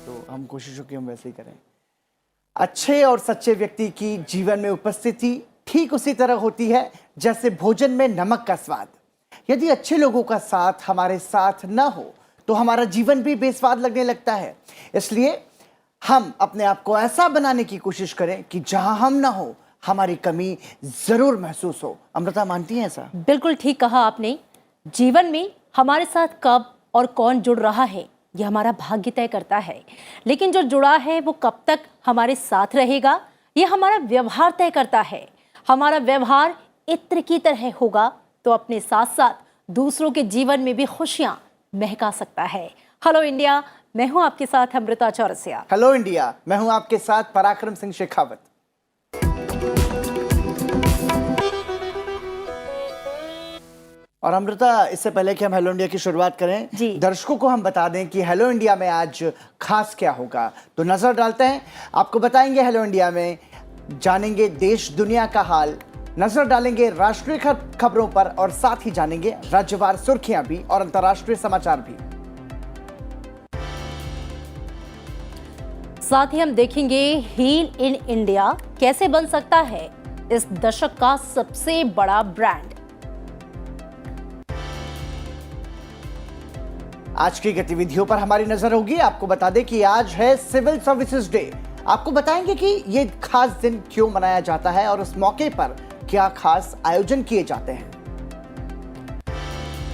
तो हम कोशिश हो कि हम वैसे ही करें। अच्छे और सच्चे व्यक्ति की जीवन में उपस्थिति ठीक उसी तरह होती है जैसे भोजन में नमक का स्वाद। यदि अच्छे लोगों का साथ हमारे साथ न हो तो हमारा जीवन भी बेस्वाद लगने लगता है। इसलिए हम अपने आप को ऐसा बनाने की कोशिश करें कि जहां हम ना हो हमारी कमी जरूर महसूस हो। अमृता, मानती हैं ऐसा? बिल्कुल ठीक कहा आपने। जीवन में हमारे साथ कब और कौन जुड़ रहा है ये हमारा भाग्य तय करता है, लेकिन जो जुड़ा है वो कब तक हमारे साथ रहेगा ये हमारा व्यवहार तय करता है। हमारा व्यवहार इत्र की तरह होगा तो अपने साथ साथ दूसरों के जीवन में भी खुशियां महका सकता है। हेलो इंडिया, मैं हूं आपके साथ अमृता चौरसिया। हेलो इंडिया, मैं हूं आपके साथ पराक्रम सिंह शेखावत। और अमृता, इससे पहले कि हम हेलो इंडिया की शुरुआत करें, दर्शकों को हम बता दें कि हेलो इंडिया में आज खास क्या होगा। तो नजर डालते हैं, आपको बताएंगे हेलो इंडिया में, जानेंगे देश दुनिया का हाल, नजर डालेंगे राष्ट्रीय खबरों पर और साथ ही जानेंगे राज्यवार सुर्खियां भी और अंतर्राष्ट्रीय समाचार भी। साथ ही हम देखेंगे हील इन इंडिया कैसे बन सकता है इस दशक का सबसे बड़ा ब्रांड। आज की गतिविधियों पर हमारी नजर होगी। आपको बता दें कि आज है सिविल सर्विसेज डे। आपको बताएंगे कि ये खास दिन क्यों मनाया जाता है और उस मौके पर क्या खास आयोजन किए जाते हैं।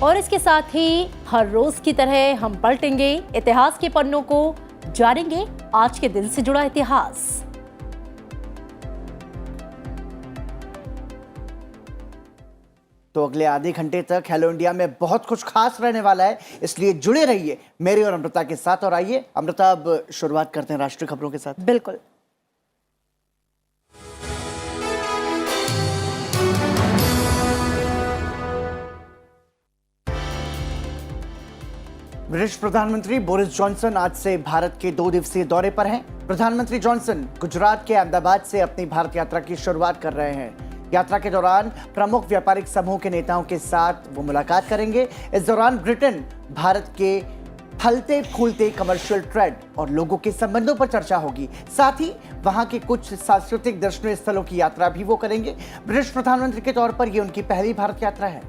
और इसके साथ ही हर रोज की तरह हम पलटेंगे इतिहास के पन्नों को, जानेंगे आज के दिन से जुड़ा इतिहास। तो अगले आधे घंटे तक हेलो इंडिया में बहुत कुछ खास रहने वाला है, इसलिए जुड़े रहिए मेरे और अमृता के साथ। और आइए अमृता, अब शुरुआत करते हैं राष्ट्रीय खबरों के साथ। बिल्कुल। ब्रिटिश प्रधानमंत्री बोरिस जॉनसन आज से भारत के 2 दिवसीय दौरे पर हैं। प्रधानमंत्री जॉनसन गुजरात के अहमदाबाद से अपनी भारत यात्रा की शुरुआत कर रहे हैं। यात्रा के दौरान प्रमुख व्यापारिक समूह के नेताओं के साथ वो मुलाकात करेंगे। इस दौरान ब्रिटेन भारत के फलते फूलते कमर्शियल ट्रेड और लोगों के संबंधों पर चर्चा होगी। साथ ही वहां के कुछ सांस्कृतिक दर्शनीय स्थलों की यात्रा भी वो करेंगे। ब्रिटिश प्रधानमंत्री के तौर पर ये उनकी पहली भारत यात्रा है।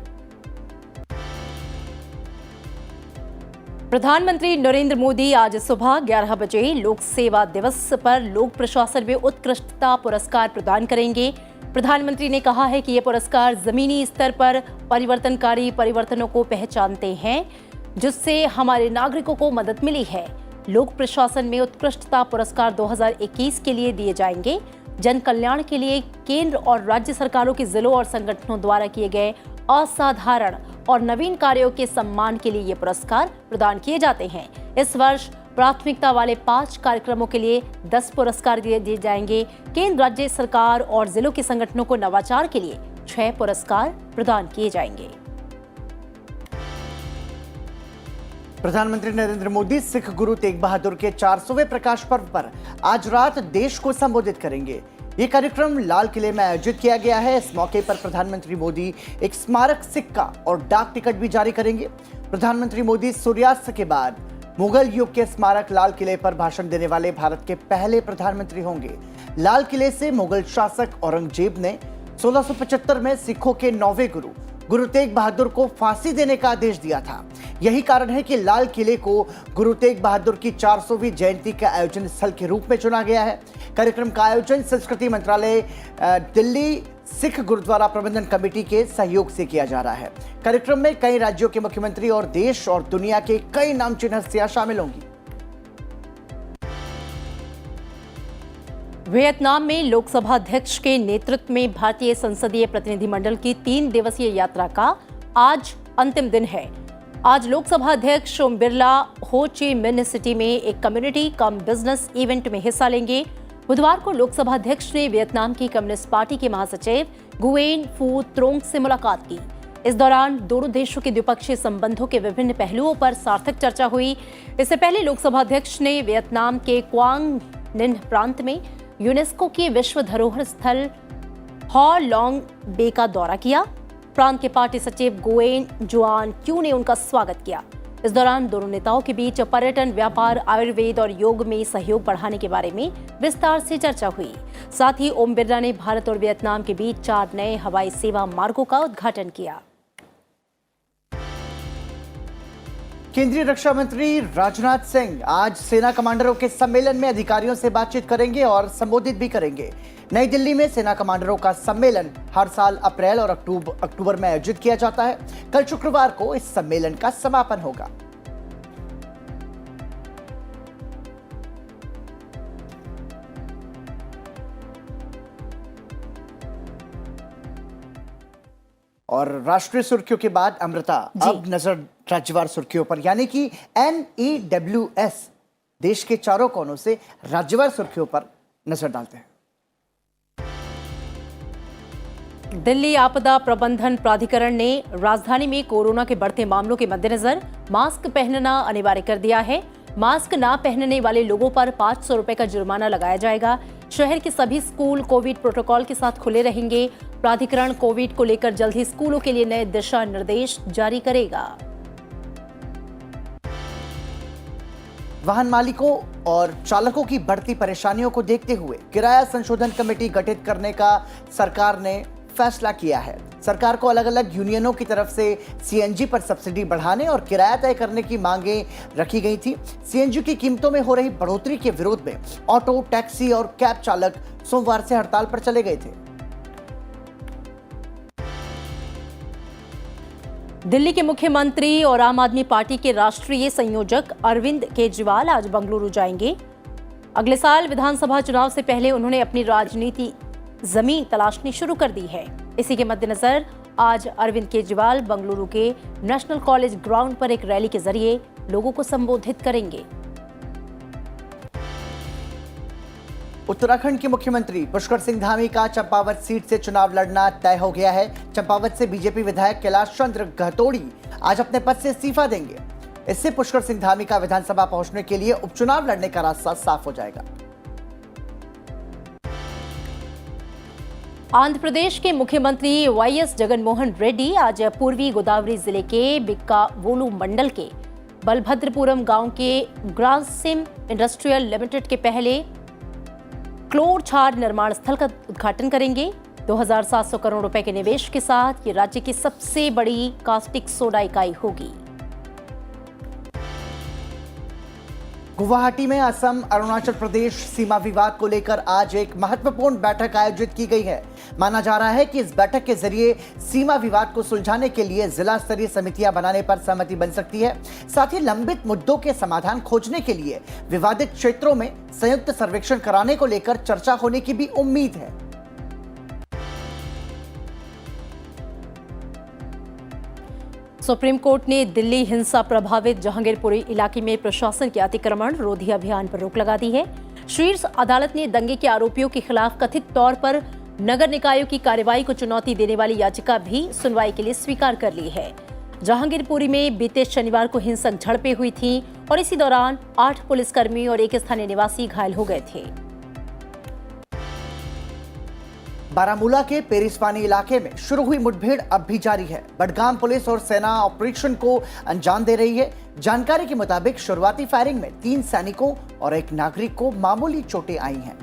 प्रधानमंत्री नरेंद्र मोदी आज सुबह 11 बजे लोक सेवा दिवस पर लोक प्रशासन में उत्कृष्टता पुरस्कार प्रदान करेंगे। प्रधानमंत्री ने कहा है कि ये पुरस्कार जमीनी स्तर पर परिवर्तनकारी परिवर्तनों को पहचानते हैं जिससे हमारे नागरिकों को मदद मिली है। लोक प्रशासन में उत्कृष्टता पुरस्कार 2021 के लिए दिए जाएंगे। जन कल्याण के लिए केंद्र और राज्य सरकारों के जिलों और संगठनों द्वारा किए गए असाधारण और नवीन कार्यों के सम्मान के लिए ये पुरस्कार प्रदान किए जाते हैं। इस वर्ष प्राथमिकता वाले 5 कार्यक्रमों के लिए 10 पुरस्कार दिए जाएंगे। केंद्र, राज्य सरकार और जिलों के संगठनों को नवाचार के लिए 6 पुरस्कार प्रदान किए जाएंगे। प्रधानमंत्री नरेंद्र मोदी सिख गुरु तेग बहादुर के 400वें प्रकाश पर्व पर आज रात देश को संबोधित करेंगे। ये कार्यक्रम लाल किले में आयोजित किया गया है। इस मौके पर प्रधानमंत्री मोदी एक स्मारक सिक्का और डाक टिकट भी जारी करेंगे। प्रधानमंत्री मोदी सूर्यास्त के बाद मुगल युग के स्मारक लाल किले पर भाषण देने वाले भारत के पहले प्रधानमंत्री होंगे। लाल किले से मुगल शासक औरंगजेब ने 1675 में सिखों के 9वें गुरु तेग बहादुर को फांसी देने का आदेश दिया था। यही कारण है कि लाल किले को गुरु तेग बहादुर की 400वीं जयंती का आयोजन स्थल के रूप में चुना गया है। कार्यक्रम का आयोजन संस्कृति मंत्रालय, दिल्ली सिख गुरुद्वारा प्रबंधन कमेटी के सहयोग से किया जा रहा है। कार्यक्रम में कई राज्यों के मुख्यमंत्री और देश और दुनिया के कई नामचीन हस्तियां शामिल होंगी। वियतनाम में लोकसभा अध्यक्ष के नेतृत्व में भारतीय संसदीय प्रतिनिधिमंडल की 3 दिवसीय यात्रा का आज अंतिम दिन है। आज लोकसभा अध्यक्ष ओम बिरला हो ची मिन्ह सिटी में एक कम्युनिटी कम बिजनेस इवेंट में हिस्सा लेंगे। बुधवार को लोकसभा अध्यक्ष ने वियतनाम की कम्युनिस्ट पार्टी के महासचिव गुएन फू त्रोंग से मुलाकात की। इस दौरान दोनों देशों के द्विपक्षीय संबंधों के विभिन्न पहलुओं पर सार्थक चर्चा हुई। इससे पहले लोकसभा अध्यक्ष ने वियतनाम के क्वांग निन्ह प्रांत में यूनेस्को के विश्व धरोहर स्थल हॉ लॉन्ग बे का दौरा किया। प्रांत के पार्टी सचिव गुएन जुआन क्यू ने उनका स्वागत किया। इस दौरान दोनों नेताओं के बीच पर्यटन, व्यापार, आयुर्वेद और योग में सहयोग बढ़ाने के बारे में विस्तार से चर्चा हुई। साथ ही ओम बिरला ने भारत और वियतनाम के बीच 4 नए हवाई सेवा मार्गों का उद्घाटन किया। केंद्रीय रक्षा मंत्री राजनाथ सिंह आज सेना कमांडरों के सम्मेलन में अधिकारियों से बातचीत करेंगे और संबोधित भी करेंगे। नई दिल्ली में सेना कमांडरों का सम्मेलन हर साल अप्रैल और अक्टूबर में आयोजित किया जाता है। कल शुक्रवार को इस सम्मेलन का समापन होगा। और राष्ट्रीय सुर्खियों के बाद अमृता, अब नजर राज्यवार सुर्खियों पर, यानी कि NEWS देश के चारों कोनों से राज्यवार सुर्खियों पर नजर डालते हैं। दिल्ली आपदा प्रबंधन प्राधिकरण ने राजधानी में कोरोना के बढ़ते मामलों के मद्देनजर मास्क पहनना अनिवार्य कर दिया है। मास्क ना पहनने वाले लोगों पर 500 रुपए का जुर्माना लगाया जाएगा। शहर के सभी स्कूल कोविड प्रोटोकॉल के साथ खुले रहेंगे। प्राधिकरण कोविड को लेकर जल्द ही स्कूलों के लिए नए दिशा निर्देश जारी करेगा। वाहन मालिकों और चालकों की बढ़ती परेशानियों को देखते हुए किराया संशोधन कमेटी गठित करने का सरकार ने फैसला किया है। सरकार को अलग अलग यूनियनों की तरफ से सीएनजी पर सब्सिडी बढ़ाने और किराया तय करने की मांगें रखी गई थी। सीएनजी की कीमतों में हो रही बढ़ोतरी के विरोध में ऑटो, टैक्सी और कैब चालक सोमवार से हड़ताल पर चले गए थे। दिल्ली के मुख्यमंत्री और आम आदमी पार्टी के राष्ट्रीय संयोजक अरविंद केजरीवाल आज बंगलुरु जाएंगे। अगले साल विधानसभा चुनाव से पहले उन्होंने अपनी राजनीति जमीन तलाशनी शुरू कर दी है। इसी के मद्देनजर आज अरविंद केजरीवाल बंगलुरु के नेशनल कॉलेज ग्राउंड पर एक रैली के जरिए लोगों को संबोधित करेंगे। उत्तराखंड के मुख्यमंत्री पुष्कर सिंह धामी का चंपावत सीट से चुनाव लड़ना तय हो गया है। चंपावत से बीजेपी विधायक कैलाश चंद्र गहतोड़ी आज अपने पद से इस्तीफा देंगे। इससे पुष्कर सिंह धामी का विधानसभा पहुंचने के लिए उपचुनाव लड़ने का रास्ता साफ हो जाएगा। आंध्र प्रदेश के मुख्यमंत्री वाईएस जगनमोहन रेड्डी आज पूर्वी गोदावरी जिले के बिक्कावोलू मंडल के बलभद्रपुरम गांव के ग्रासिम इंडस्ट्रियल लिमिटेड के पहले क्लोर छार निर्माण स्थल का उद्घाटन करेंगे। 2700 करोड़ रुपए के निवेश के साथ ये राज्य की सबसे बड़ी कास्टिक सोडा इकाई होगी। गुवाहाटी में असम अरुणाचल प्रदेश सीमा विवाद को लेकर आज एक महत्वपूर्ण बैठक आयोजित की गई है। माना जा रहा है कि इस बैठक के जरिए सीमा विवाद को सुलझाने के लिए जिला स्तरीय समितियां बनाने पर सहमति बन सकती है। साथ ही लंबित मुद्दों के समाधान खोजने के लिए विवादित क्षेत्रों में संयुक्त सर्वेक्षण कराने को लेकर चर्चा होने की भी उम्मीद है। सुप्रीम कोर्ट ने दिल्ली हिंसा प्रभावित जहांगीरपुरी इलाके में प्रशासन के अतिक्रमण रोधी अभियान पर रोक लगा दी है। शीर्ष अदालत ने दंगे के आरोपियों के खिलाफ कथित तौर पर नगर निकायों की कार्रवाई को चुनौती देने वाली याचिका भी सुनवाई के लिए स्वीकार कर ली है। जहांगीरपुरी में बीते शनिवार को हिंसक झड़पें हुई थीं और इसी दौरान 8 पुलिसकर्मी और एक स्थानीय निवासी घायल हो गए थे। बारामूला के पेरिसपानी इलाके में शुरू हुई मुठभेड़ अब भी जारी है। बडगाम पुलिस और सेना ऑपरेशन को अंजाम दे रही है। जानकारी के मुताबिक शुरुआती फायरिंग में 3 सैनिकों और एक नागरिक को मामूली चोटें आई हैं।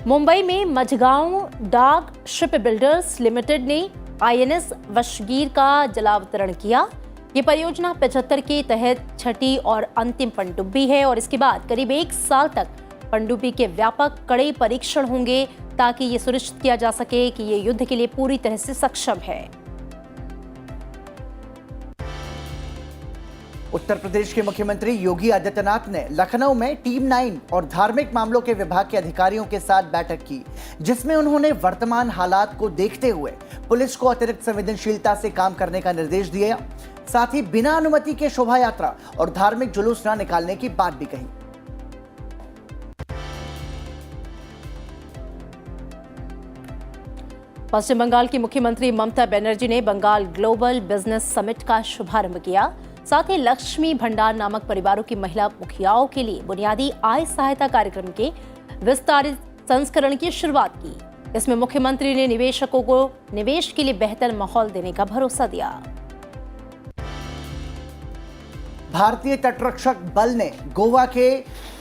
मुंबई में मझगांव डाक शिप बिल्डर्स लिमिटेड ने INS वशगीर का जलावतरण किया। ये परियोजना 75 के तहत छठी और अंतिम पनडुब्बी है और इसके बाद करीब 1 साल तक पनडुब्बी के व्यापक कड़े परीक्षण होंगे ताकि ये सुनिश्चित किया जा सके कि ये युद्ध के लिए पूरी तरह से सक्षम है। उत्तर प्रदेश के मुख्यमंत्री योगी आदित्यनाथ ने लखनऊ में टीम 9 और धार्मिक मामलों के विभाग के अधिकारियों के साथ बैठक की, जिसमें उन्होंने वर्तमान हालात को देखते हुए पुलिस को अतिरिक्त संवेदनशीलता से काम करने का निर्देश दिया। साथ ही बिना अनुमति के शोभा यात्रा और धार्मिक जुलूस न निकालने की बात भी कही। पश्चिम बंगाल की मुख्यमंत्री ममता बनर्जी ने बंगाल ग्लोबल बिजनेस समिट का शुभारंभ किया। साथ ही लक्ष्मी भंडार नामक परिवारों की महिला मुखियाओं के लिए बुनियादी आय सहायता कार्यक्रम के विस्तारित संस्करण की शुरुआत की। इसमें मुख्यमंत्री ने निवेशकों को निवेश के लिए बेहतर माहौल देने का भरोसा दिया। भारतीय तटरक्षक बल ने गोवा के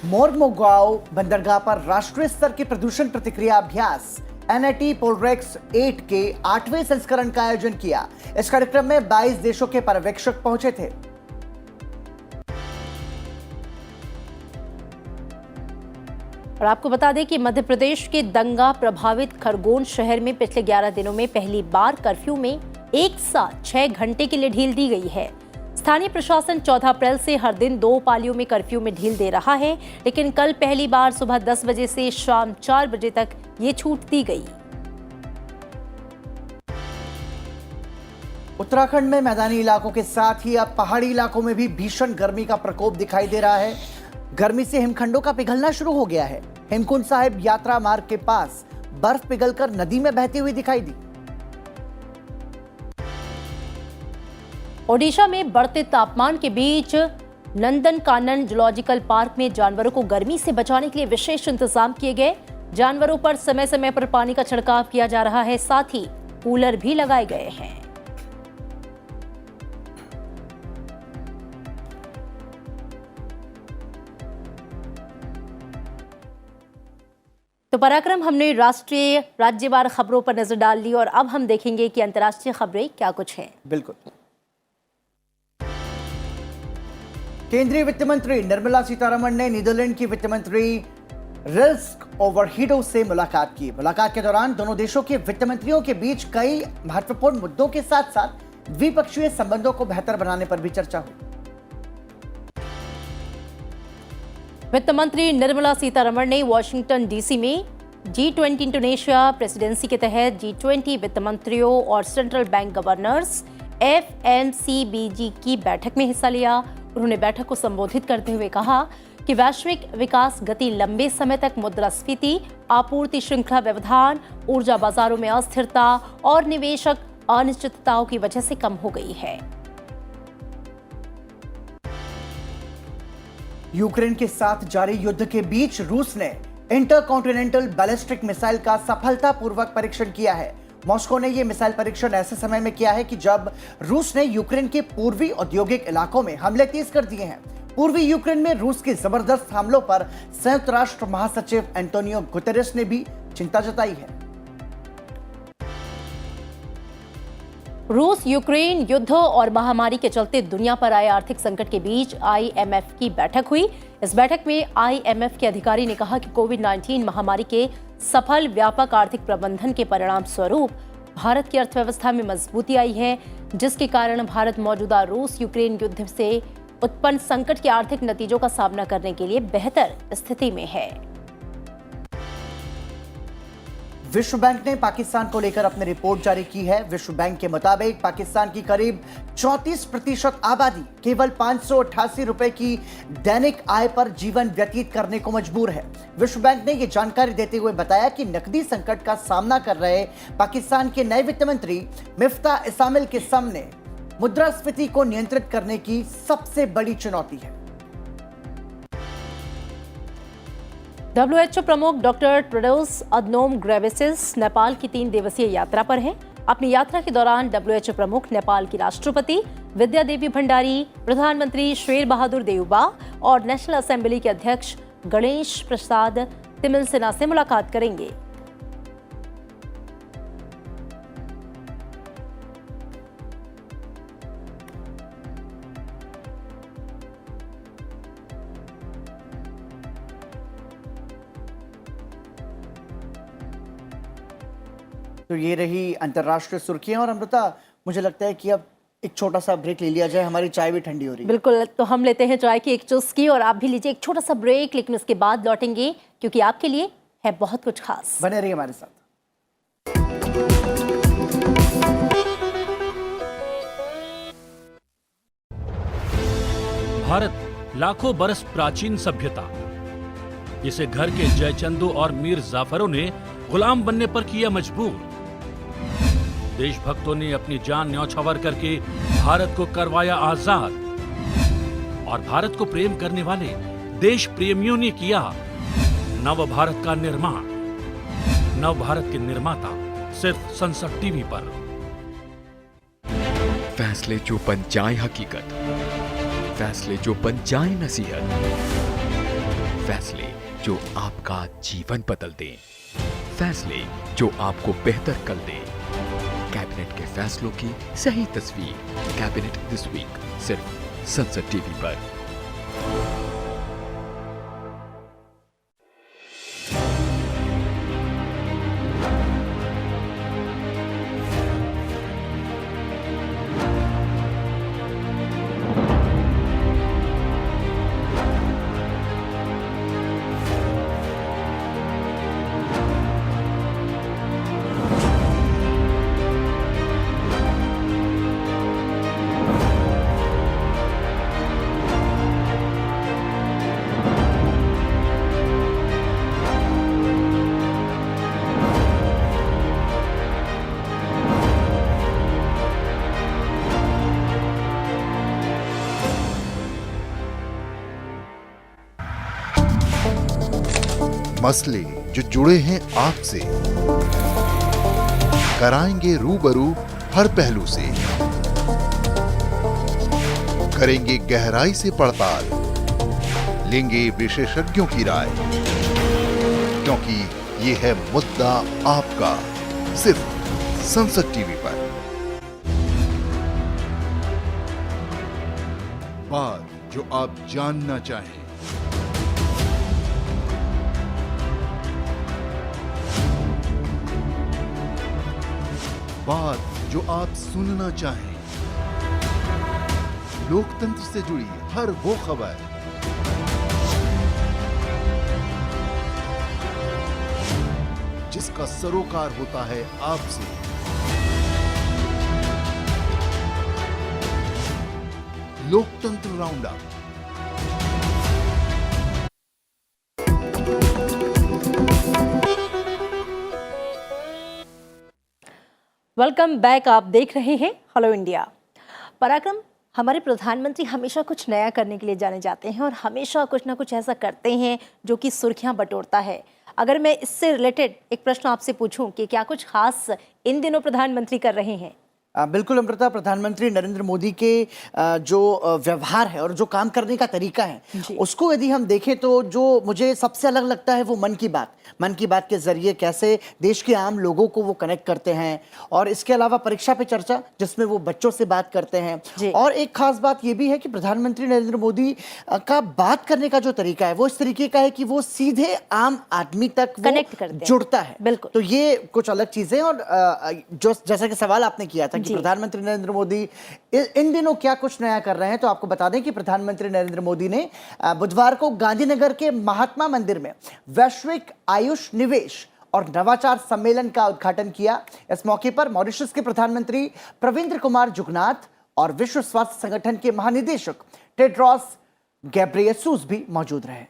मोरमुगांव बंदरगाह पर राष्ट्रीय स्तर के प्रदूषण प्रतिक्रिया अभ्यास NIT पोलरेक्स 8 के 8वें संस्करण का आयोजन किया। इस कार्यक्रम में 22 देशों के पर्यवेक्षक पहुंचे थे। और आपको बता दें कि मध्य प्रदेश के दंगा प्रभावित खरगोन शहर में पिछले 11 दिनों में पहली बार कर्फ्यू में एक साथ 6 घंटे के लिए ढील दी गई है। स्थानीय प्रशासन 14 अप्रैल से हर दिन 2 पालियों में कर्फ्यू में ढील दे रहा है, लेकिन कल पहली बार सुबह 10 बजे से शाम 4 बजे तक ये छूट दी गई। उत्तराखंड में मैदानी इलाकों के साथ ही अब पहाड़ी इलाकों में भी भीषण गर्मी का प्रकोप दिखाई दे रहा है। गर्मी से हिमखंडों का पिघलना शुरू हो गया है। हेमकुंड साहिब यात्रा मार्ग के पास बर्फ पिघलकर नदी में बहती हुई दिखाई दी। ओडिशा में बढ़ते तापमान के बीच नंदनकानन जूलॉजिकल पार्क में जानवरों को गर्मी से बचाने के लिए विशेष इंतजाम किए गए। जानवरों पर समय समय पर पानी का छिड़काव किया जा रहा है, साथ ही कूलर भी लगाए गए हैं। तो पराक्रम, हमने राष्ट्रीय राज्यवार खबरों पर नजर डाल ली और अब हम देखेंगे कि अंतर्राष्ट्रीय खबरें क्या कुछ हैं। बिल्कुल। केंद्रीय वित्त मंत्री निर्मला सीतारमण ने नीदरलैंड की वित्त मंत्री रिल्स्क ओवरहीडो से मुलाकात की। मुलाकात के दौरान दोनों देशों के वित्त मंत्रियों के बीच कई महत्वपूर्ण मुद्दों के साथ साथ द्विपक्षीय संबंधों को बेहतर बनाने पर भी चर्चा हुई। वित्त मंत्री निर्मला सीतारमण ने वॉशिंगटन डीसी में G20 इंडोनेशिया प्रेसिडेंसी के तहत G20 वित्त मंत्रियों और सेंट्रल बैंक गवर्नर्स FMCBG की बैठक में हिस्सा लिया। उन्होंने बैठक को संबोधित करते हुए कहा कि वैश्विक विकास गति लंबे समय तक मुद्रास्फीति, आपूर्ति श्रृंखला व्यवधान, ऊर्जा बाजारों में अस्थिरता और निवेशक अनिश्चितताओं की वजह से कम हो गई है। यूक्रेन के साथ जारी युद्ध के बीच रूस ने इंटरकॉन्टिनेंटल बैलिस्टिक मिसाइल का सफलतापूर्वक परीक्षण किया है। मॉस्को ने यह मिसाइल परीक्षण ऐसे समय में किया है कि जब रूस ने यूक्रेन के पूर्वी औद्योगिक इलाकों में हमले तेज कर दिए हैं। पूर्वी यूक्रेन में रूस के जबरदस्त हमलों पर संयुक्त राष्ट्र महासचिव एंटोनियो गुतेरेस ने भी चिंता जताई है। रूस यूक्रेन युद्ध और महामारी के चलते दुनिया पर आए आर्थिक संकट के बीच IMF की बैठक हुई। इस बैठक में IMF के अधिकारी ने कहा कि कोविड-19 महामारी के सफल व्यापक आर्थिक प्रबंधन के परिणाम स्वरूप भारत की अर्थव्यवस्था में मजबूती आई है, जिसके कारण भारत मौजूदा रूस यूक्रेन युद्ध से उत्पन्न संकट के आर्थिक नतीजों का सामना करने के लिए बेहतर स्थिति में है। विश्व बैंक ने पाकिस्तान को लेकर अपनी रिपोर्ट जारी की है। विश्व बैंक के मुताबिक पाकिस्तान की करीब 34% आबादी केवल 588 रुपए की दैनिक आय पर जीवन व्यतीत करने को मजबूर है। विश्व बैंक ने यह जानकारी देते हुए बताया कि नकदी संकट का सामना कर रहे पाकिस्तान के नए वित्त मंत्री मिफ्ताह इस्माइल के सामने मुद्रास्फीति को नियंत्रित करने की सबसे बड़ी चुनौती है। WHO प्रमुख doctor Tedros Adhanom Ghebreyesus Nepal की 3 दिवसीय यात्रा पर हैं। अपनी यात्रा के दौरान WHO प्रमुख नेपाल की राष्ट्रपति विद्या देवी भंडारी, प्रधानमंत्री शेर बहादुर देउबा और नेशनल असेंबली के अध्यक्ष गणेश प्रसाद तिमिलसिना से मुलाकात करेंगे। तो ये रही अंतर्राष्ट्रीय सुर्खियां। और अमृता, मुझे लगता है कि अब एक छोटा सा ब्रेक ले लिया जाए, हमारी चाय भी ठंडी हो रही है। बिल्कुल, तो हम लेते हैं चाय की एक चुस्की और आप भी लीजिए एक छोटा सा ब्रेक, लेकिन उसके बाद लौटेंगे क्योंकि आपके लिए है बहुत कुछ खास। बने रहिए हमारे साथ। भारत लाखों बरस प्राचीन सभ्यता, जिसे घर के जयचंदू और मीर जाफरों ने गुलाम बनने पर किया मजबूर। देशभक्तों ने अपनी जान न्यौछावर करके भारत को करवाया आजाद, और भारत को प्रेम करने वाले देश प्रेमियों ने किया नव भारत का निर्माण। नव भारत के निर्माता सिर्फ संसद टीवी पर। फैसले जो बन जाए हकीकत, फैसले जो बन जाए नसीहत, फैसले जो आपका जीवन बदल दें, फैसले जो आपको बेहतर कल दें। कैबिनेट के फैसलों की सही तस्वीर कैबिनेट दिस वीक सिर्फ संसद टीवी पर। मसले जो जुड़े हैं आपसे, कराएंगे रूबरू हर पहलू से, करेंगे गहराई से पड़ताल, लेंगे विशेषज्ञों की राय, क्योंकि ये है मुद्दा आपका सिर्फ संसद टीवी पर। बात जो आप जानना चाहें, बात जो आप सुनना चाहें, लोकतंत्र से जुड़ी हर वो खबर जिसका सरोकार होता है आपसे। लोकतंत्र राउंड अप। Welcome back. आप देख रहे हैं हेलो इंडिया। पराक्रम, हमारे प्रधानमंत्री हमेशा कुछ नया करने के लिए जाने जाते हैं और हमेशा कुछ ना कुछ ऐसा करते हैं जो कि सुर्खियां बटोरता है। अगर मैं इससे रिलेटेड एक प्रश्न आपसे पूछूं कि क्या कुछ खास इन दिनों प्रधानमंत्री कर रहे हैं? बिल्कुल अमृता, प्रधानमंत्री नरेंद्र मोदी के जो व्यवहार है और जो काम करने का तरीका है उसको यदि हम देखें तो जो मुझे सबसे अलग लगता है वो मन की बात के जरिए कैसे देश के आम लोगों को वो कनेक्ट करते हैं, और इसके अलावा परीक्षा पे चर्चा जिसमें वो बच्चों से बात करते हैं। और एक खास बात ये भी है कि प्रधानमंत्री नरेंद्र मोदी का बात करने का जो तरीका है वो इस तरीके का है कि वो सीधे आम आदमी तक कनेक्ट करते जुड़ता है। बिल्कुल, तो ये कुछ अलग चीजें। और जो जैसा कि सवाल आपने किया था कि प्रधानमंत्री नरेंद्र मोदी इन दिनों क्या कुछ नया कर रहे हैं, तो आपको बता दें कि प्रधानमंत्री नरेंद्र मोदी ने बुधवार को गांधीनगर के महात्मा मंदिर में वैश्विक आयुष निवेश और नवाचार सम्मेलन का उद्घाटन किया। इस मौके पर मॉरिशस के प्रधानमंत्री प्रविंद्र कुमार जुगनाथ और विश्व स्वास्थ्य संगठन के महानिदेशक टेड्रोस गैब्रियेसुस भी मौजूद रहे।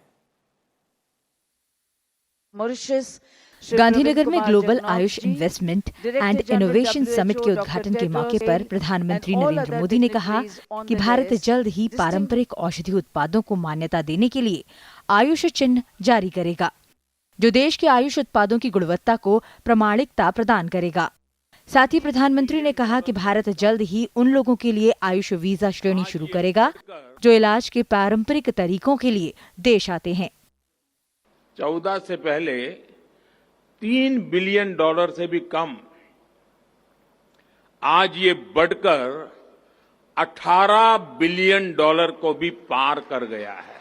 मॉरिशस गांधीनगर में global Ayush investment and innovation summit के उद्घाटन के मौके पर प्रधानमंत्री नरेंद्र मोदी ने कहा कि भारत जल्द ही पारंपरिक औषधि उत्पादों को मान्यता देने के लिए आयुष चिन्ह जारी करेगा, जो देश के आयुष उत्पादों की गुणवत्ता को प्रामाणिकता प्रदान करेगा। साथ ही प्रधानमंत्री ने कहा कि भारत जल्द ही उन लोगों के लिए आयुष वीजा श्रेणी शुरू करेगा जो इलाज के पारंपरिक तरीकों के लिए देश आते हैं। 14 से पहले $3 बिलियन से भी कम, आज ये बढ़कर $18 बिलियन को भी पार कर गया है।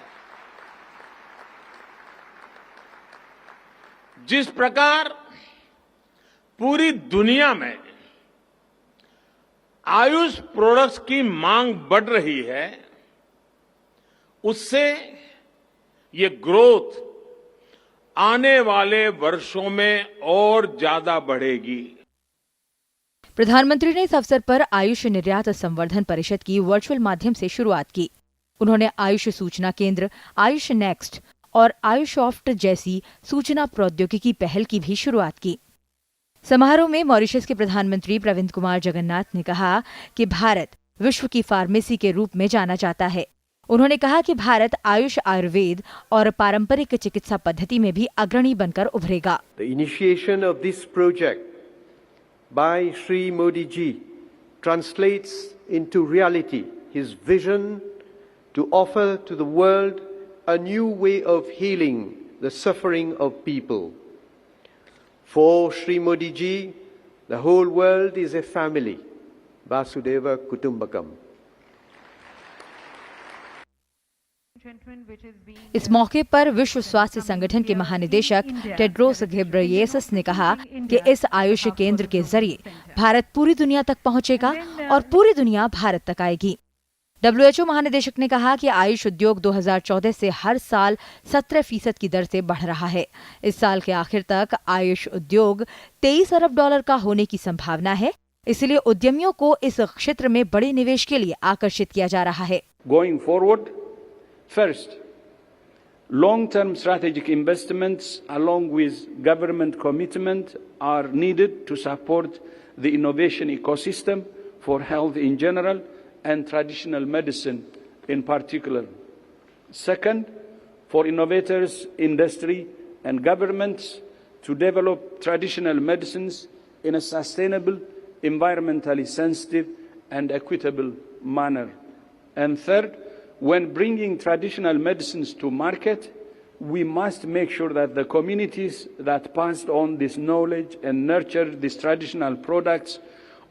जिस प्रकार पूरी दुनिया में आयुष प्रोडक्ट्स की मांग बढ़ रही है, उससे ये ग्रोथ आने वाले वर्षों में और ज्यादा बढ़ेगी। प्रधानमंत्री ने इस अवसर पर आयुष निर्यात संवर्धन परिषद की वर्चुअल माध्यम से शुरुआत की। उन्होंने आयुष सूचना केंद्र, आयुष नेक्स्ट और आयुषॉफ्ट जैसी सूचना प्रौद्योगिकी पहल की भी शुरुआत की। समारोह में मॉरिशस के प्रधानमंत्री प्रविंद्र कुमार जगन्नाथ ने कहा कि भारत विश्व की फार्मेसी के रूप में जाना जाता है उन्होंने कहा कि भारत आयुष, आयुर्वेद और पारंपरिक चिकित्सा पद्धति में भी अग्रणी बनकर उभरेगा। The initiation of this project by Shri Modi ji translates into reality his vision to offer to the world a new way of healing the suffering of people. For Shri Modi ji, the whole world is a family. Vasudeva Kutumbakam. इस मौके पर विश्व स्वास्थ्य संगठन के महानिदेशक Tedros Ghebreyesus ने कहा कि इस आयुष केंद्र के जरिए भारत पूरी दुनिया तक पहुंचेगा और पूरी दुनिया भारत तक आएगी। WHO महानिदेशक ने कहा कि आयुष उद्योग 2014 से हर साल 17% की दर से बढ़ रहा है। इस साल के आखिर तक आयुष उद्योग $23 अरब का होने की संभावना है, इसलिए उद्यमियों को इस क्षेत्र में बड़े निवेश के लिए आकर्षित किया जा रहा है। Going forward, first, long-term strategic investments along with government commitment are needed to support the innovation ecosystem for health in general and traditional medicine in particular. Second, for innovators, industry and governments to develop traditional medicines in a sustainable, environmentally sensitive and equitable manner. And third, when bringing traditional medicines to market, we must make sure that the communities that passed on this knowledge and nurtured these traditional products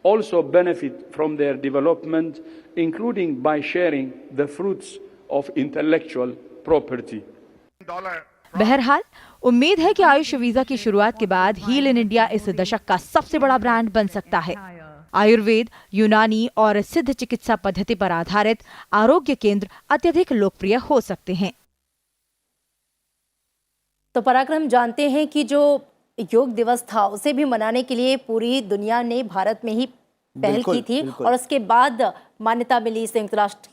also benefit from their development, including by sharing the fruits of intellectual property. बहरहाल उम्मीद है कि Ayush visa की शुरुआत के बाद heal in India इस दशक का सबसे बड़ा ब्रांड बन सकता है। आयुर्वेद, यूनानी और सिद्ध चिकित्सा पद्धति पर आधारित आरोग्य केंद्र अत्यधिक लोकप्रिय हो सकते हैं। तो पराक्रम, जानते हैं कि जो योग दिवस था उसे भी मनाने के लिए पूरी दुनिया ने भारत में ही पहल की थी और उसके बाद मान्यता मिली संयुक्त राष्ट्र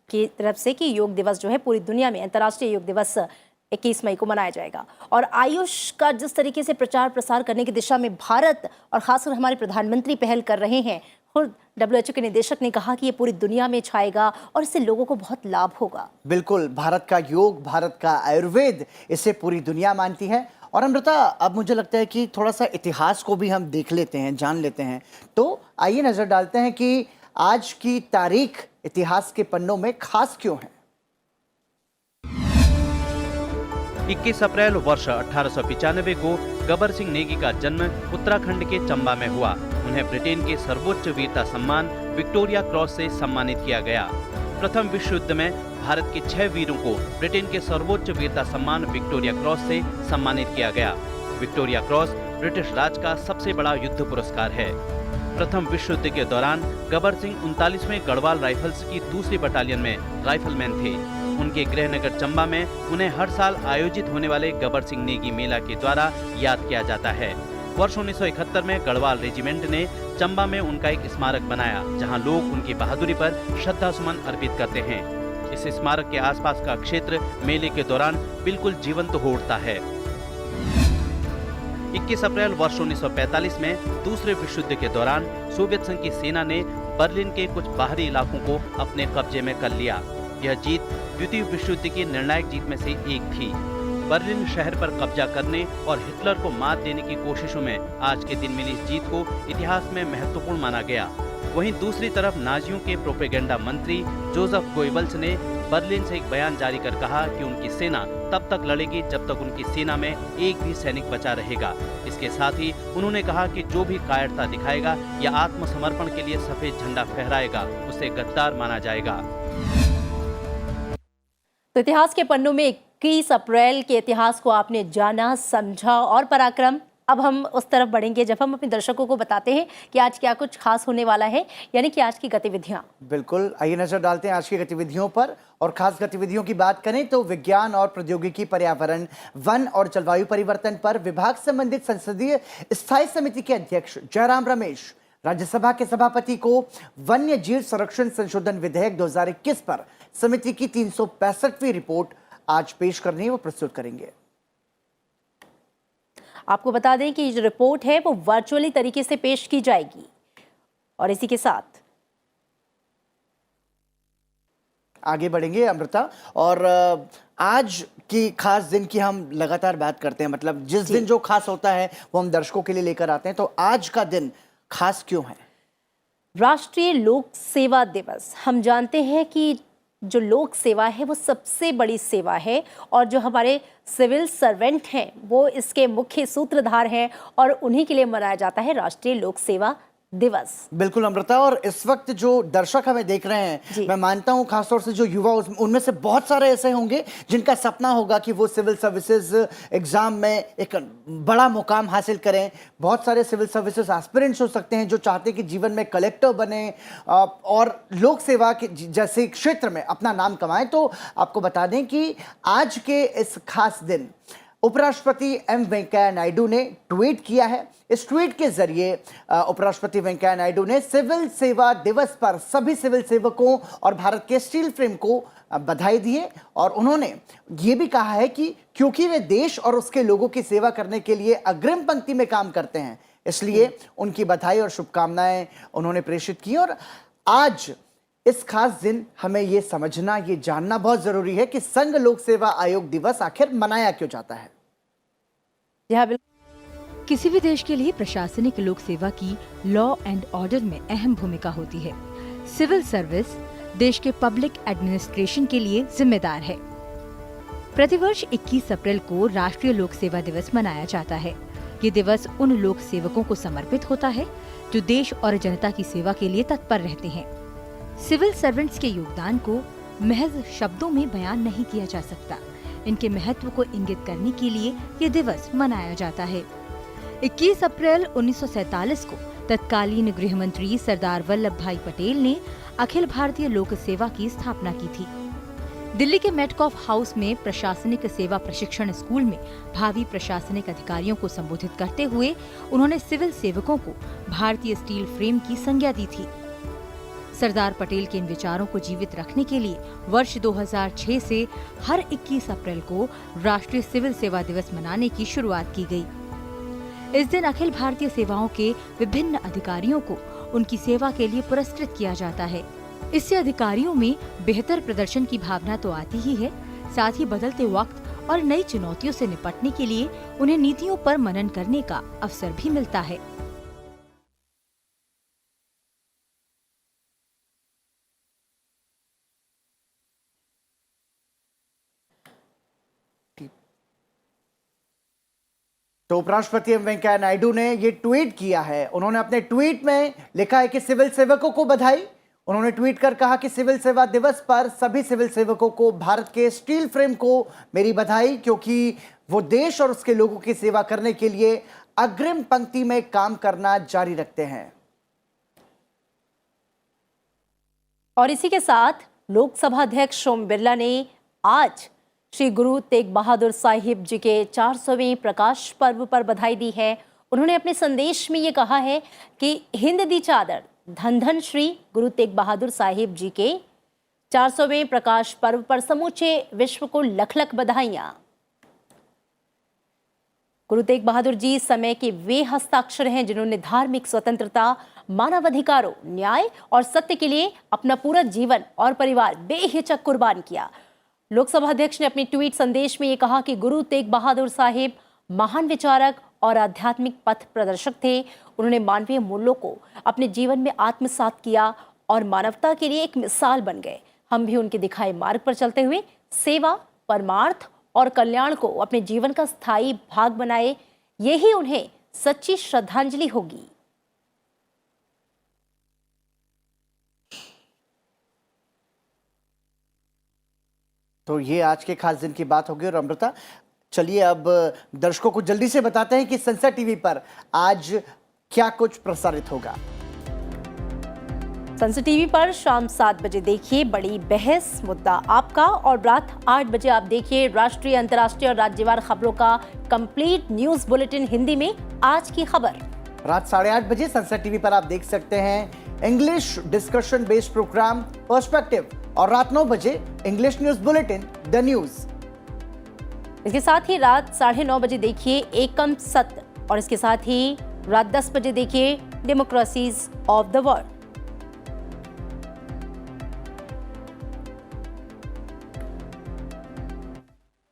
की तरफ से कि योग दिवस जो है पूरी दुनिया में अंतर्राष्ट्रीय योग दिवस 21 मई को मनाया जाएगा। और आयुष का जिस तरीके से प्रचार प्रसार करने की दिशा में भारत और खासकर हमारे प्रधानमंत्री पहल कर रहे हैं, खुद WHO के निदेशक ने कहा कि ये पूरी दुनिया में छाएगा और इससे लोगों को बहुत लाभ होगा। बिल्कुल, भारत का योग, भारत का आयुर्वेद, इसे पूरी दुनिया मानती है। और अमृता, अब मुझे लगता है कि थोड़ा सा इतिहास को भी हम देख लेते हैं, जान लेते हैं। तो आइए नजर डालते हैं कि आज की तारीख इतिहास के पन्नों में खास क्यों है। 21 अप्रैल वर्ष 1895 को गबर सिंह नेगी का जन्म उत्तराखंड के चंबा में हुआ। उन्हें ब्रिटेन के सर्वोच्च वीरता सम्मान विक्टोरिया क्रॉस से सम्मानित किया गया। प्रथम विश्व युद्ध में भारत के 6 वीरों को ब्रिटेन के सर्वोच्च वीरता सम्मान विक्टोरिया क्रॉस से सम्मानित किया गया। विक्टोरिया क्रॉस ब्रिटिश राज का सबसे बड़ा युद्ध पुरस्कार है। प्रथम विश्व युद्ध के दौरान गबर सिंह 39वें गढ़वाल राइफल्स की 2री बटालियन में राइफलमैन थे। उनके गृहनगर चंबा में उन्हें हर साल आयोजित होने वाले गबर सिंह नेगी मेला के द्वारा याद किया जाता है। वर्ष 1971 में गढ़वाल रेजिमेंट ने चंबा में उनका एक स्मारक बनाया, जहां लोग उनकी बहादुरी पर श्रद्धा सुमन अर्पित करते हैं। इस स्मारक के आसपास का क्षेत्र मेले के दौरान बिल्कुल जीवंत हो उठता है। 21 अप्रैल वर्ष 1945 में दूसरे विश्व युद्ध के दौरान सोवियत संघ की सेना ने बर्लिन के कुछ बाहरी इलाकों को अपने कब्जे में कर लिया। यह जीत द्वितीय विश्व युद्ध की निर्णायक जीत में से एक थी। बर्लिन शहर पर कब्जा करने और हिटलर को मात देने की कोशिशों में आज के दिन मिली इस जीत को इतिहास में महत्वपूर्ण माना गया। वहीं दूसरी तरफ नाजियों के प्रोपेगेंडा मंत्री जोसेफ गोइबल्स ने बर्लिन से एक बयान जारी कर कहा कि उनकी सेना तब तक लड़ेगी जब तक उनकी सेना में एक भी सैनिक बचा रहेगा। इसके साथ ही उन्होंने कहा कि जो भी कायरता दिखाएगा या आत्मसमर्पण के लिए सफेद झंडा फहराएगा उसे गद्दार माना जाएगा। तो इतिहास के पन्नों में 21 अप्रैल के इतिहास को आपने जाना, समझा और पराक्रम। अब हम उस तरफ बढ़ेंगे जब हम अपने दर्शकों को बताते हैं कि आज क्या कुछ खास होने वाला है, यानी कि आज की गतिविधियां। बिल्कुल, आइए नजर डालते हैं आज की गतिविधियों पर। और खास गतिविधियों की बात करें तो विज्ञान और प्रौद्योगिकी, पर्यावरण, वन और जलवायु परिवर्तन पर विभाग संबंधित संसदीय स्थायी समिति के अध्यक्ष जयराम रमेश राज्यसभा के सभापति को वन्य जीव संरक्षण संशोधन विधेयक 2021 पर समिति की 365वीं रिपोर्ट आज पेश करनी है, वो प्रस्तुत करेंगे। आपको बता दें कि जो रिपोर्ट है वो वर्चुअली तरीके से पेश की जाएगी। और इसी के साथ आगे बढ़ेंगे अमृता। और आज की खास दिन की हम लगातार बात करते हैं, मतलब जिस दिन जो खास होता है वो हम दर्शकों के लिए लेकर आते हैं। तो आज का दिन खास क्यों है? राष्ट्रीय लोक सेवा दिवस। हम जानते हैं कि जो लोक सेवा है वो सबसे बड़ी सेवा है और जो हमारे सिविल सर्वेंट हैं वो इसके मुख्य सूत्रधार हैं और उन्हीं के लिए मनाया जाता है राष्ट्रीय लोक सेवा दिवस। बिल्कुल अमृता, और इस वक्त जो दर्शक हमें देख रहे हैं, मैं मानता हूं खासतौर से जो युवा उनमें से बहुत सारे ऐसे होंगे जिनका सपना होगा कि वो सिविल सर्विसेज एग्जाम में एक बड़ा मुकाम हासिल करें। बहुत सारे सिविल सर्विसेज एस्पिरेंट्स हो सकते हैं जो चाहते हैं कि जीवन में कलेक्टर बने और लोक सेवा के जैसे क्षेत्र में अपना नाम कमाएं। तो आपको बता दें कि आज के इस खास दिन उपराष्ट्रपति एम वेंकैया नायडू ने ट्वीट किया है। इस ट्वीट के जरिए उपराष्ट्रपति वेंकैया नायडू ने सिविल सेवा दिवस पर सभी सिविल सेवकों और भारत के स्टील फ्रेम को बधाई दी है और उन्होंने ये भी कहा है कि क्योंकि वे देश और उसके लोगों की सेवा करने के लिए अग्रिम पंक्ति में काम करते हैं, इसलिए उनकी बधाई और शुभकामनाएं उन्होंने प्रेषित की। और आज इस खास दिन हमें ये समझना, ये जानना बहुत जरूरी है कि संघ लोक सेवा आयोग दिवस आखिर मनाया क्यों जाता है। किसी भी देश के लिए प्रशासनिक लोक सेवा की लॉ एंड ऑर्डर में अहम भूमिका होती है। सिविल सर्विस देश के पब्लिक एडमिनिस्ट्रेशन के लिए जिम्मेदार है। प्रतिवर्ष 21 अप्रैल को राष्ट्रीय लोक सेवा दिवस मनाया जाता है। ये दिवस उन लोक सेवकों को समर्पित होता है जो देश और जनता की सेवा के लिए तत्पर रहते हैं। सिविल सर्वेंट्स के योगदान को महज शब्दों में बयान नहीं किया जा सकता। इनके महत्व को इंगित करने के लिए ये दिवस मनाया जाता है। 21 अप्रैल 1947 को तत्कालीन गृह मंत्री सरदार वल्लभ भाई पटेल ने अखिल भारतीय लोक सेवा की स्थापना की थी। दिल्ली के मेटकॉफ हाउस में प्रशासनिक सेवा प्रशिक्षण स्कूल में भावी प्रशासनिक अधिकारियों को संबोधित करते हुए उन्होंने सिविल सेवकों को भारतीय स्टील फ्रेम की संज्ञा दी थी। सरदार पटेल के इन विचारों को जीवित रखने के लिए वर्ष 2006 से हर 21 अप्रैल को राष्ट्रीय सिविल सेवा दिवस मनाने की शुरुआत की गई। इस दिन अखिल भारतीय सेवाओं के विभिन्न अधिकारियों को उनकी सेवा के लिए पुरस्कृत किया जाता है। इससे अधिकारियों में बेहतर प्रदर्शन की भावना तो आती ही है, साथ ही बदलते वक्त और नई चुनौतियों से निपटने के लिए उन्हें नीतियों पर मनन करने का अवसर भी मिलता है। तो उपराष्ट्रपति एम वेंकैया नायडू ने ये ट्वीट किया है। उन्होंने अपने ट्वीट में लिखा है कि सिविल सेवकों को बधाई। उन्होंने ट्वीट कर कहा कि सिविल सेवा दिवस पर सभी सिविल सेवकों को भारत के स्टील फ्रेम को मेरी बधाई, क्योंकि वो देश और उसके लोगों की सेवा करने के लिए अग्रिम पंक्ति में काम करना जारी रखते हैं। और इसी के साथ लोकसभा अध्यक्ष ओम बिरला ने आज श्री गुरु तेग बहादुर साहिब जी के 400वें प्रकाश पर्व पर बधाई दी है। उन्होंने अपने संदेश में ये कहा है कि हिंद दी चादर, धन धन श्री गुरु तेग बहादुर साहिब जी के 400वें प्रकाश पर्व पर समूचे विश्व को लख लख बधाइयां। गुरु तेग बहादुर जी समय के वे हस्ताक्षर हैं जिन्होंने धार्मिक स्वतंत्रता, मानवाधिकारों, न्याय और सत्य के लिए अपना पूरा जीवन और परिवार बेहिचक कुर्बान किया। लोकसभा अध्यक्ष ने अपने ट्वीट संदेश में ये कहा कि गुरु तेग बहादुर साहिब महान विचारक और आध्यात्मिक पथ प्रदर्शक थे। उन्होंने मानवीय मूल्यों को अपने जीवन में आत्मसात किया और मानवता के लिए एक मिसाल बन गए। हम भी उनके दिखाए मार्ग पर चलते हुए सेवा, परमार्थ और कल्याण को अपने जीवन का स्थायी भाग बनाए। यही उन्हें सच्ची श्रद्धांजलि होगी। तो ये आज के खास दिन की बात होगी। और अमृता, चलिए अब दर्शकों को जल्दी से बताते हैं कि संसद टीवी पर आज क्या कुछ प्रसारित होगा। संसद टीवी पर शाम 7 बजे देखिए बड़ी बहस, मुद्दा आपका, और रात 8 बजे आप देखिए राष्ट्रीय, अंतर्राष्ट्रीय और राज्यवार खबरों का कंप्लीट न्यूज बुलेटिन हिंदी में आज की खबर। रात 8:30 बजे संसद टीवी पर आप देख सकते हैं English discussion based programme perspective, और रात 9 बजे English news bulletin the news. इसके साथ ही रात 9:30 बजे देखिए एकम सत्य, और इसके साथ ही रात 10 बजे देखिए डेमोक्रेसीज ऑफ द वर्ल्ड।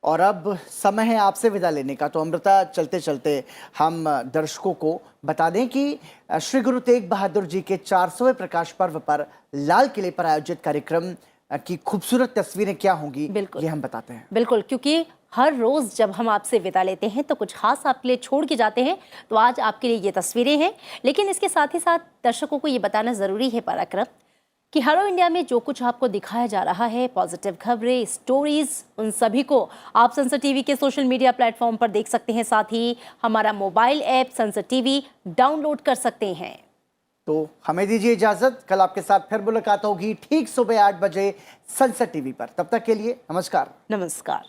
और अब समय है आपसे विदा लेने का। तो अमृता, चलते चलते हम दर्शकों को बता दें कि श्री गुरु तेग बहादुर जी के 400वें प्रकाश पर्व पर लाल किले पर आयोजित कार्यक्रम की खूबसूरत तस्वीरें क्या होंगी, ये हम बताते हैं। बिल्कुल, क्योंकि हर रोज जब हम आपसे विदा लेते हैं तो कुछ खास आपके लिए छोड़ के जाते हैं, तो आज आपके लिए ये तस्वीरें हैं। लेकिन इसके साथ ही साथ दर्शकों को ये बताना जरूरी है पराक्रम कि हेलो इंडिया में जो कुछ आपको दिखाया जा रहा है, पॉजिटिव खबरें, स्टोरीज, उन सभी को आप संसद टीवी के सोशल मीडिया प्लेटफॉर्म पर देख सकते हैं। साथ ही हमारा मोबाइल ऐप संसद टीवी डाउनलोड कर सकते हैं। तो हमें दीजिए इजाजत, कल आपके साथ फिर मुलाकात होगी ठीक सुबह 8 बजे संसद टीवी पर। तब तक के लिए नमस्कार। नमस्कार।